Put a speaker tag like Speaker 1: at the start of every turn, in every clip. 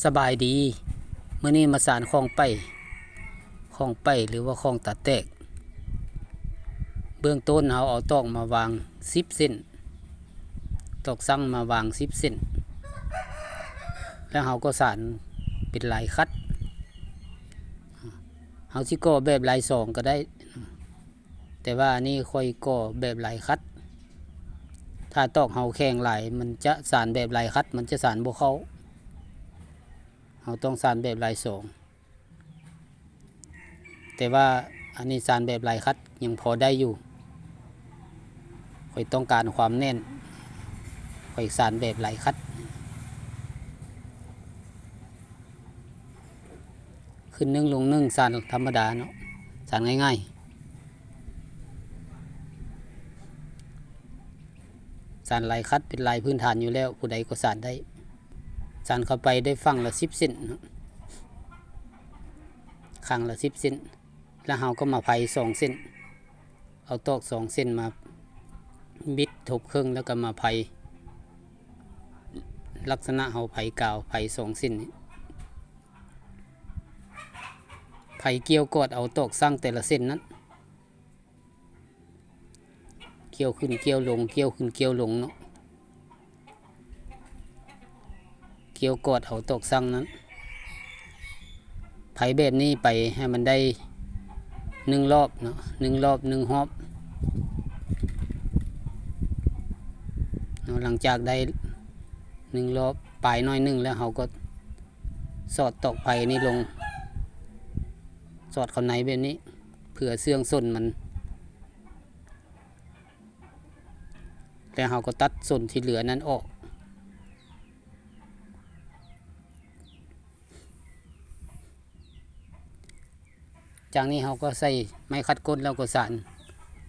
Speaker 1: สบายดีเมื่อนี้มาสานคลองไปหรือว่าคลองตาแตกเบื้องต้นเราเอาตอกมาวาง10 เส้นตอกสั่งมาวาง10 เส้นแล้วเราก็สานเป็นลายคัดเราสิก่อแบบลายสองก็ได้แต่ว่าอันนี้ค่อยก่อแบบลายคัดถ้าตอกเราแข็งหลายมันจะสานแบบลายคัดมันจะสานบ่เข้าเราต้องสานแบบลายสองแต่ว่าอันนี้สานแบบลายคัดยังพอได้อยู่ค่อยต้องการความแน่นค่อยสานแบบลายคัดขึ้น1 ลง 1สานธรรมดาเนาะสานง่ายๆสานลายคัดเป็นลายพื้นฐานอยู่แล้วผู้ใดก็สานได้สานเข้าไปได้ฝั่งละ10 เซนข้างละ10 เซนแล้วเราก็มาไผ่2 เส้นเอาตอก2 เส้นมาบิดทบครึ่งแล้วก็มาไผ่ลักษณะเราไผ่กาวไผ่2 เส้นไผ่เกี่ยวกอดเอาตอกสร้างแต่ละเส้นนั้นเกี่ยวขึ้นเกี่ยวลงเกี่ยวขึ้นเกี่ยวลงเนาะเกี่ยวกอดเอาตอกสร้างนั้นไผ่แบบนี้ไปให้มันได้1 รอบเนาะ1 รอบ 1 รอบหลังจากได้1 รอบปลายน้อยนึงแล้วเราก็สอดตอกไผ่นี้ลงสอดเข้าในแบบนี้เผื่อเสื่องส้นมันแล้วเราก็ตัดส่วนที่เหลือนั้นออกจากนี้เราก็ใส่ไม้คัดก้นแล้วก็สาน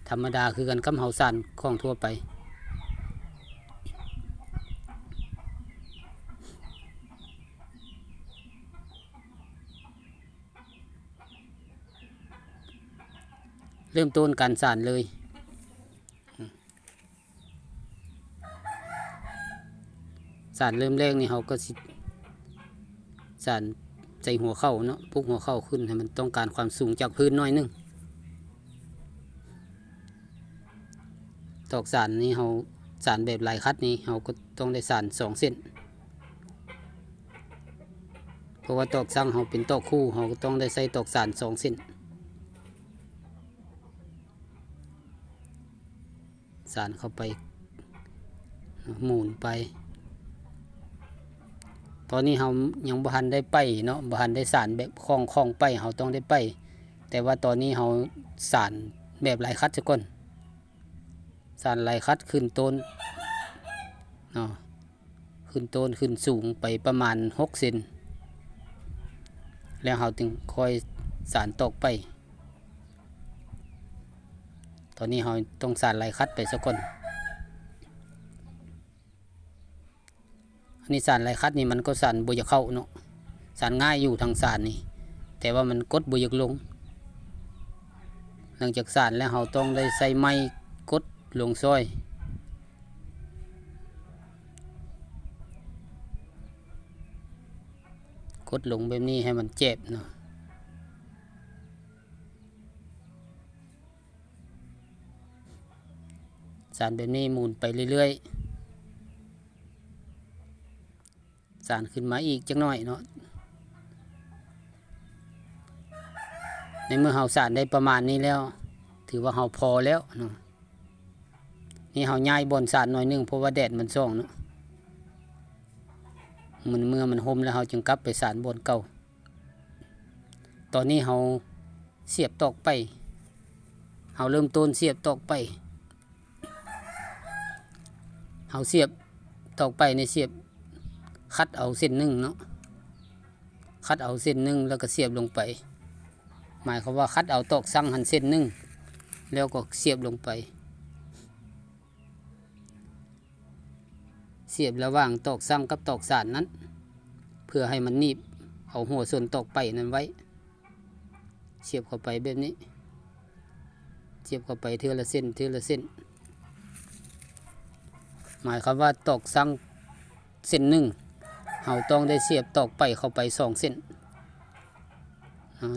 Speaker 1: ธรรมดาคือกันกับเฮาสานของทั่วไปเริ่มต้นการสานเลยสานเริ่มแรกนี่เราก็สิสานใส่หัวเข้าเนาะพุกหัวเข้าขึ้นให้มันต้องการความสูงจากพื้นน้อยนึงตอกสานนี้เราสานแบบลายคัดนี้เราก็ต้องได้สาน2 เส้นเพราะว่าตอกสั่งเราเป็นตอกคู่เราก็ต้องได้ใส่ตอกสาน2 เส้นสานเข้าไปหมุนไปตอนนี้เรายังบ่ทันได้ไปเนาะบ่ทันได้สานแบบคล่องไปเราต้องได้ไปแต่ว่าตอนนี้เราสานแบบลายคัดซะก่อนสานลายคัดขึ้นต้นเนาะขึ้นต้นขึ้นสูงไปประมาณ6 เซนแล้วเราถึงค่อยสานตอกไปตอนนี้เราต้องสานลายคัดไปซะก่อนอันนี้สานลายคัดนี่มันก็สานบ่อยากเข้าเนาะสานง่ายอยู่ทางสานนี่แต่ว่ามันกดบ่อยากลงหลังจากสานแล้วเราต้องได้ใส่ไม้กดลงซอยกดลงแบบนี้ให้มันเจ็บเนาะสานแบบนี้หมุนไปเรื่อยๆสานขึ้นมาอีกจักหน่อยเนาะในเมื่อเราสานได้ประมาณนี้แล้วถือว่าเราพอแล้วเนาะนี่เราย้ายบนสานหน่อยนึงเพราะว่าแดดมันส่องเนาะมันเมื่อมันห่มแล้วเราจึงกลับไปสานบนเก่าตอนนี้เราเสียบตอกไปเราเริ่มต้นเสียบตอกไปเราเสียบตอกไปในเสียบคัดเอาเส้น1เนาะคัดเอาเส้น1แล้วก็เสียบลงไปหมายความว่าคัดเอาตอกสั่งหันเส้น1แล้วก็เสียบลงไปเสียบระหว่างตอกสั่งกับตอกสานนั้นเพื่อให้มันหนีบเอาหัวส่วนตอกไปนั้นไว้เสียบเข้าไปแบบนี้เสียบเข้าไปเทื่อละเส้นเทื่อละเส้นหมายความว่าตอกสั่งเส้น1 เราต้องได้เสียบตอกไปเข้าไป2 เส้น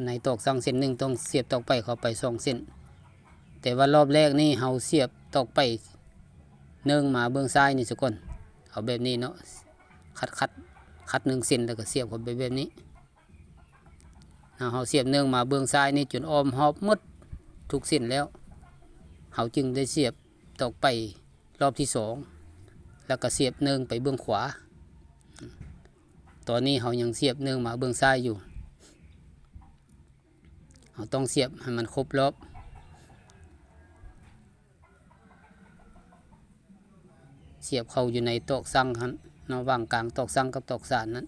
Speaker 1: ในตอกสั่งเส้นหนึ่งต้องเสียบตอกไปเข้าไป2 เส้นแต่ว่ารอบแรกนี่เราเสียบตอกไปเนื่องมาเบื้องซ้ายนี่สักคนเอาแบบนี้เนาะคัด1 เส้นแล้วก็เสียบเข้าไปแบบนี้เราเสียบเนื่องมาเบื้องซ้ายนี่จนอ้อมหอบหมดทุกเส้นแล้วเราจึงได้เสียบตอกไปรอบที่2แล้วก็เสียบเนื่องไปเบื้องขวาตอนนี้เรายังเสียบเนื่องมาเบื้องซ้ายอยู่เราต้องเสียบให้มันครบรอบเสียบเข้าอยู่ในตอกสั่งครับระหว่างกลางตอกสั่งกับตอกสานนั้น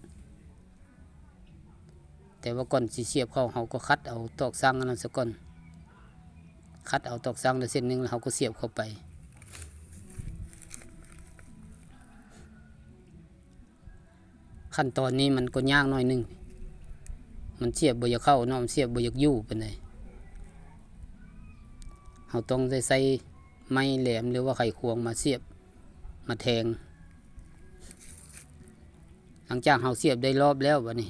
Speaker 1: แต่ว่าก่อนสิเสียบเข้าเราก็คัดเอาตอกสั่งนั้นซะก่อนคัดเอาตอกสั่งได้เส้นหนึ่งแล้วเราก็เสียบเข้าไปขั้นตอนนี้มันก็ยากหน่อยนึงมันเสียบบ่อยากเข้าเนาะมันเสียบบ่อยากอยู่เป็นไงเราต้องได้ใส่ไม้แหลมหรือว่าไขควงมาเสียบมาแทงหลังจากเราเสียบได้รอบแล้วบัดนี้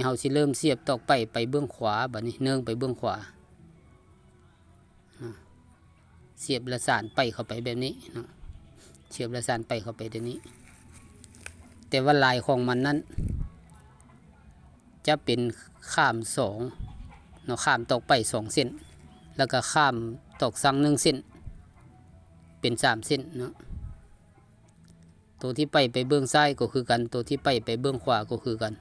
Speaker 1: เราสิเริ่มเสียบตอกไปเบื้องขวาบัดนี้เนื่องไปเบื้องขวาเสียบและสานไปเข้าไปแบบนี้เนาะเสียบและสานไปเข้าไปแบบนี้แต่ว่าลายของมันนั้นจะเป็นข้าม2เนาะข้ามตอกไป2 เส้นแล้วก็ข้ามตอกสั่ง1 เส้นเป็น3 เส้นเนาะตัวที่ไปเบื้องซ้ายก็คือกันตัวที่ไปเบื้องขวาก็คือกัน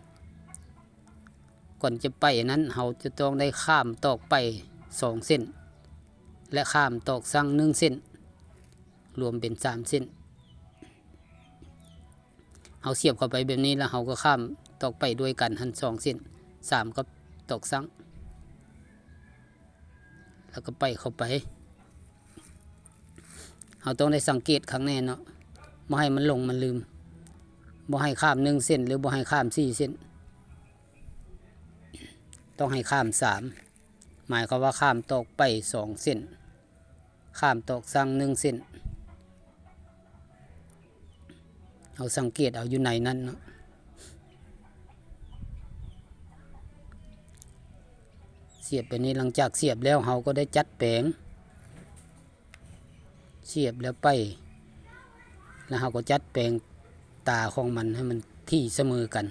Speaker 1: ก่อนจะไปนั้นเราจะต้องได้ข้ามตอกไป2 เส้นและข้ามตอกสั่ง1 เส้นรวมเป็น3 เส้นเราเสียบเข้าไปแบบนี้แล้วเราก็ข้ามตอกไปด้วยกันทั้ง2 เส้น3ก็ตอกสั่งแล้วก็ไปเข้าไปเราต้องได้สังเกตครั้งแน่เนาะบ่ให้มันหลงมันลืมบ่ให้ข้าม1 เส้นหรือบ่ให้ข้าม4 เส้นต้องให้ข้าม3หมายความว่าข้ามตอกไป2 เส้นข้ามตอกสั่ง1 เส้นเอาสังเกตเอาอยู่ในนั้นเนาะเสียบไปนี้หลังจากเสียบแล้วเราก็ได้จัดแผงเสียบแล้วไปแล้วเราก็จัดแปลงตาของมันให้มันที่เสมอกัน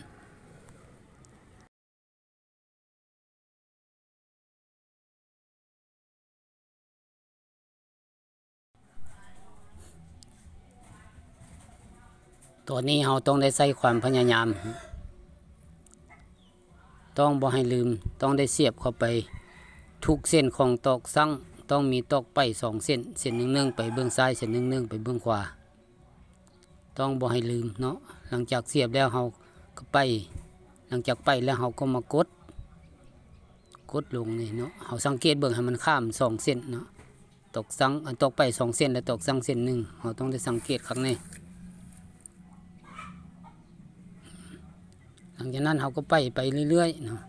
Speaker 1: ตัวนี้เราต้องได้ใส่ความพยายามต้องบ่ให้ลืมต้องได้เสียบเข้าไปทุกเส้นของตอกสั่งต้องมีตอกไป2 เส้นเส้นหนึ่งไปเบื้องซ้ายเส้นหนึ่งไปเบื้องขวาต้องบ่ให้ลืมเนาะหลังจากเสียบแล้วเราก็ไปหลังจากไปแล้วเราก็มากดลงนี่เนาะเราสังเกตเบิ่งให้มันข้าม2 เส้นเนาะตอกสั่งตอกไป2 เส้นแล้วตอกสั่งเส้นหนึ่งเราต้องได้สังเกตครั้งนี้หลังจากนั้นเราก็ไปเรื่อยๆเนาะ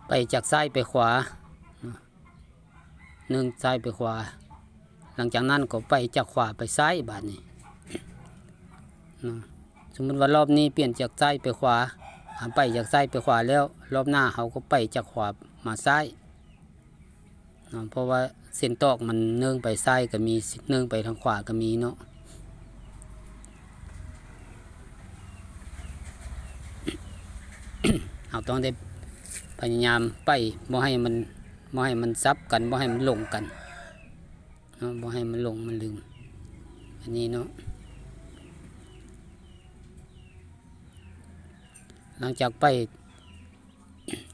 Speaker 1: ไปจากซ้ายไปขวา1 ซ้ายไปขวาหลังจากนั้นก็ไปจากขวาไปซ้ายบาดนี้สมมติว่ารอบนี้เปลี่ยนจากซ้ายไปขวาไปจากซ้ายไปขวาแล้วรอบหน้าเขาก็ไปจากขวามาซ้ายเพราะว่าเส้นตอกมันเนื่องไปซ้ายก็มีเนื่องไปทางขวาก็มีเนาะเราต้องได้พยายามไปบ่ให้มันซับกันบ่ให้มันหลงกันเนาะบ่ให้มันหลงมันลืมอันนี้เนาะหลังจากไป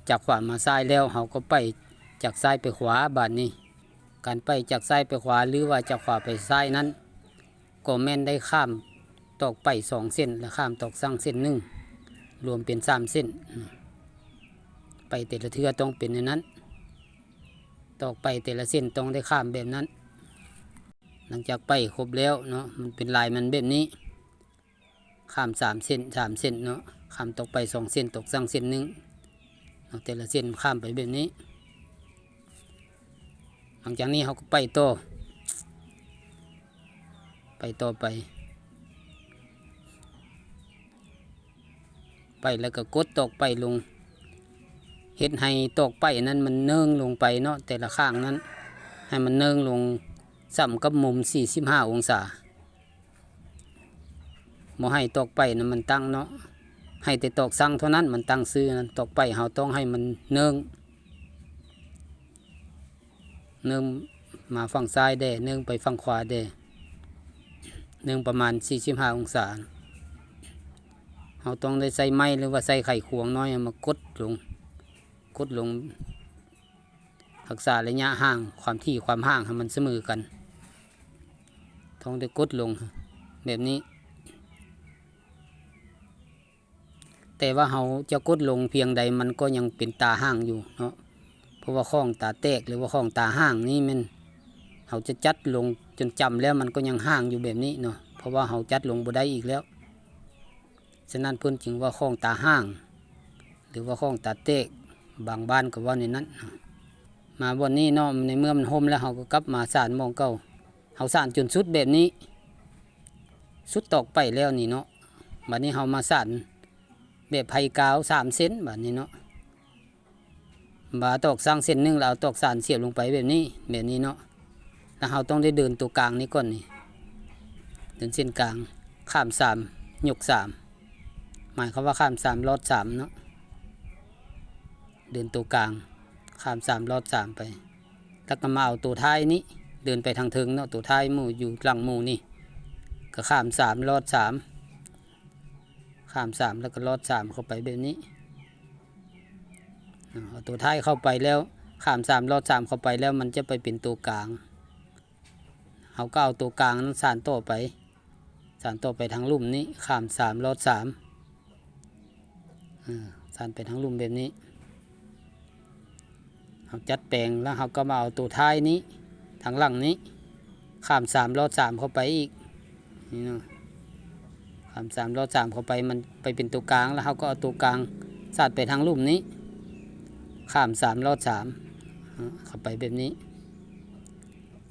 Speaker 1: จากขวามาซ้ายแล้วเราก็ไปจากซ้ายไปขวาบาดนี้การไปจากซ้ายไปขวาหรือว่าจากขวาไปซ้ายนั้นก็แม่นได้ข้ามตอกไป2 เส้นและข้ามตอกสั่งเส้นหนึ่งรวมเป็น3 เส้นไปแต่ละเทื่อต้องเป็นอย่างนั้นตอกไปแต่ละเส้นต้องได้ข้ามแบบนั้นหลังจากไปครบแล้วเนาะมันเป็นลายมันแบบนี้ข้าม3 เส้นเนาะข้ามตอกไป2 เส้นตอกสั่งเส้นหนึ่งแต่ละเส้นข้ามไปแบบนี้หลังจากนี้เขาก็ไปต่อ ไปต่อไปแล้วก็กดตอกไปลงเฮ็ดให้ตอกไปนั้นมันเนิ่งลงไปเนาะแต่ละข้างนั้นให้มันเนิ่งลงซ้ำกับมุม45องศาบ่ให้ตอกไปนั้นมันตั้งเนาะให้แต่ตอกสั่งเท่านั้นมันตั้งซื่อนั้นตอกไปเฮาต้องให้มันเนิ่งมาฝั่งซ้ายได้เนิ่งไปฝั่งขวาได้เนิ่งประมาณ45องศาเราต้องได้ใส่ไม้หรือว่าใส่ไข่ควงน้อยมากดลงรักษาระยะห่างความถี่ความห่างให้มันเสมอกันต้องได้กดลงแบบนี้แต่ว่าเราจะกดลงเพียงใดมันก็ยังเป็นตาห่างอยู่เนาะเพราะว่าข้องตาแตกหรือว่าข้องตาห่างนี่มันเราจะจัดลงจนจำแล้วมันก็ยังห่างอยู่แบบนี้เนาะเพราะว่าเราจัดลงบ่ได้อีกแล้วฉะนั้นเพิ่นจึงว่าข้องตาห่างหรือว่าข้องตาแตกบางบ้านก็ว่าในนั้นมาวันนี้เนาะในเมื่อมันห่มแล้วเราก็กลับมาสานมองเก่าเราสานจนสุดแบบนี้สุดตอกไปแล้วนี่เนาะบัดนี้เรามาสานแบบไผ่กาว3 เซนบัดนี้เนาะบาตอกสร้างเส้นนึงแล้วตอกสานเสียบลงไปแบบนี้เนาะแล้วเราต้องได้เดินตัวกลางนี้ก่อนนี่เดินเส้นกลางข้าม3ยก3หมายความว่าข้าม3ลอด3เนาะเดินตัวกลางข้าม3ลอด3ไปแล้วก็มาเอาตัวท้ายนี้เดินไปทางเทิงเนาะตัวท้ายหมู่อยู่หลังหมู่นี่ก็ข้าม3ลอด3ข้าม3แล้วก็ลอด3เข้าไปแบบนี้เอาตัวท้ายเข้าไปแล้วข้าม3ลอด3เข้าไปแล้วมันจะไปเป็นตัวกลางเขาก็เอาตัวกลางนั้นสานต่อไปทางลุ่มนี้ข้าม3ลอด3สานไปทางลุ่มแบบนี้เขาจัดแปลงแล้วเขาก็มาเอาตัวท้ายนี้ทางหลังนี้ข้าม3ลอด3เข้าไปอีกนี่เนาะข้าม3ลอด3เข้าไปมันไปเป็นตัวกลางแล้วเขาก็เอาตัวกลางสานไปทางลุ่มนี้ข้าม3ลอด3เข้าไปแบบนี้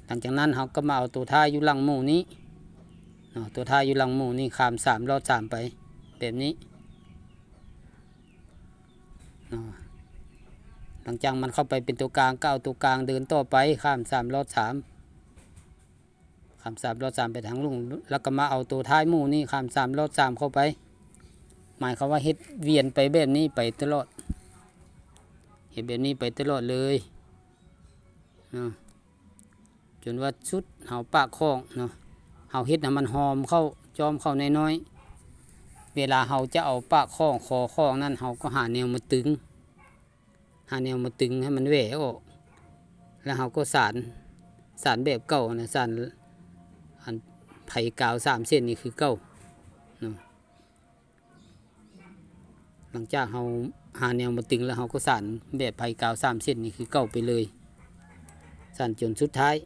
Speaker 1: หลังจากนั้นเขาก็มาเอาตัวท้ายอยู่หลังหมู่นี้ตัวท้ายอยู่หลังหมู่นี้ข้าม3ลอด3ไปแบบนี้หลังจากมันเข้าไปเป็นตัวกลางก็เอาตัวกลางเดินต่อไปข้าม3ลอด3ข้าม3ลอด3ไปทางลุ่มแล้วก็มาเอาตัวท้ายหมู่นี้ข้าม3ลอด3เข้าไปหมายความว่าเฮ็ดเวียนไปแบบนี้ไปตลอดเฮ็ดแบบนี้ไปตลอดเลยจนว่าชุดเฮาปากคล้องเนาะเฮาเฮ็ดให้มันหอมเข้าจอมเข้าน้อยๆเวลาเฮาจะเอาปากคล้องคอคล้องนั่นเฮาก็หาแนวมาตึงให้มันแหวะออกแล้วเฮาก็สานแบบเก่านะสานอันไผ่กาว3 เส้นนี่คือเก่าเนาะหลังจากเฮาหาแนวมาตึงแล้วเฮาก็สานแบบไผ่กาว3 เส้นนี่คือเก่าไปเลยสานจนสุดท้าย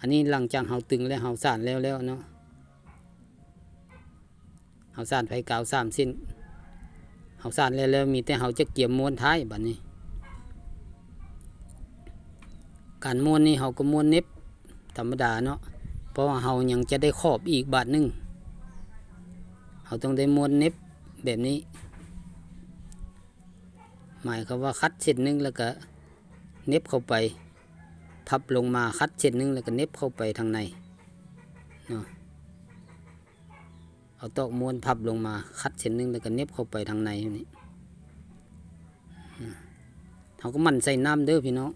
Speaker 1: อันนี้หลังจากเฮาตึงแล้วเฮาสานแล้วเนาะเฮาสานไผ่กาว3 เส้นเฮาสานแล้วมีแต่เฮาจะเกี่ยมม้วนท้ายบัดนี้การม้วนนี่เฮาก็ม้วนเน็บธรรมดาเนาะเพราะว่าเฮายังจะได้ขอบอีกบาทนึงเฮาต้องได้ม้วนเน็บแบบนี้หมายความว่าคัดเส้นนึงแล้วก็เน็บเข้าไปพับลงมาคัดเส้นนึงแล้วก็เน็บเข้าไปทางในเนาะเอาตอกม้วนพับลงมาคัดเส้นนึงแล้วก็เน็บเข้าไปทางในนี่เขาก็มันใส่น้ำเด้อพี่น้อง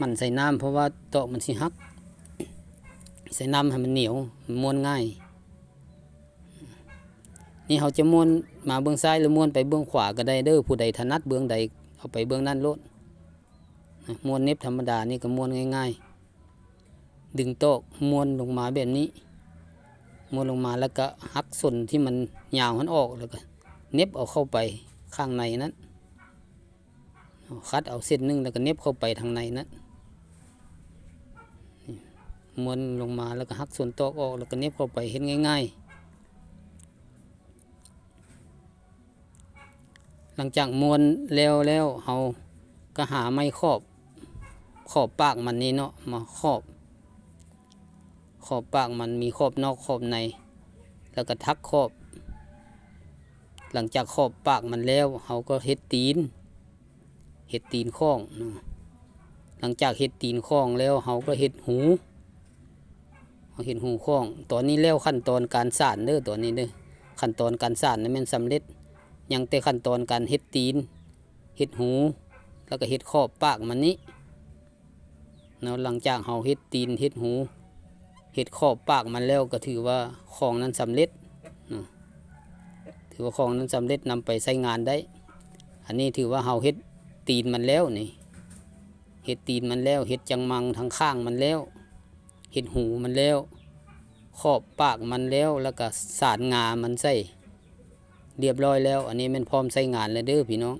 Speaker 1: มันใส่น้ำเพราะว่าตอกมันสิฮักใส่น้ำให้มันเหนียวม้วนง่ายนี่เขาจะม้วนมาเบื้องซ้ายหรือม้วนไปเบื้องขวาก็ได้เด้อผู้ใดถนัดเบื้องใดเอาไปเบื้องนั้นโลดม้วนเน็บธรรมดานี่ก็ม้วนง่ายๆดึงตอกม้วนลงมาแบบนี้ม้วนลงมาแล้วก็หักส่วนที่มันยาวมันออกแล้วก็เน็บเอาเข้าไปข้างในนั้นคัดเอาเส้นนึงแล้วก็เน็บเข้าไปทางในนั้นม้วนลงมาแล้วก็หักส่วนตอกออกแล้วก็เน็บเข้าไปเห็นง่ายๆหลังจากม้วนแล้วเอาก็หาไม้ขอบปากมันนี่เนาะมาข ขอบปากมันมีขอบนอกขอบในแล้วก็ทักขอบ หลังจากขอบปากมันแล้วเขาก็เฮ็ดตีนข้องเนาะหลังจากเฮ็ดตีนข้องแล้วเขาก็เฮ็ดหูข้องตอนนี้แล้วขั้นตอนการสานเด้อตัวนี้เด้อขั้นตอนการสานนั้นมันสำเร็จยังแต่ขั้นตอนการเฮ็ดตีนเฮ็ดหูแล้วก็เฮ็ดขอบปากมันนี้เนาะหลังจากเขาเฮ็ดตีนเฮ็ดหูเฮ็ดขอบปากมันแล้วก็ถือว่าของนั้นสำเร็จเนาะถือว่าของนั้นสำเร็จนำไปใช้งานได้อันนี้ถือว่าเราเฮ็ดตีนมันแล้วนี่เฮ็ดตีนมันแล้วเฮ็ดจังมังทั้งข้างมันแล้วเฮ็ดหูมันแล้วขอบปากมันแล้วแล้วก็สานงามันใส่เรียบร้อยแล้วอันนี้มันพร้อมใช้งานแล้วเด้อพี่น้อง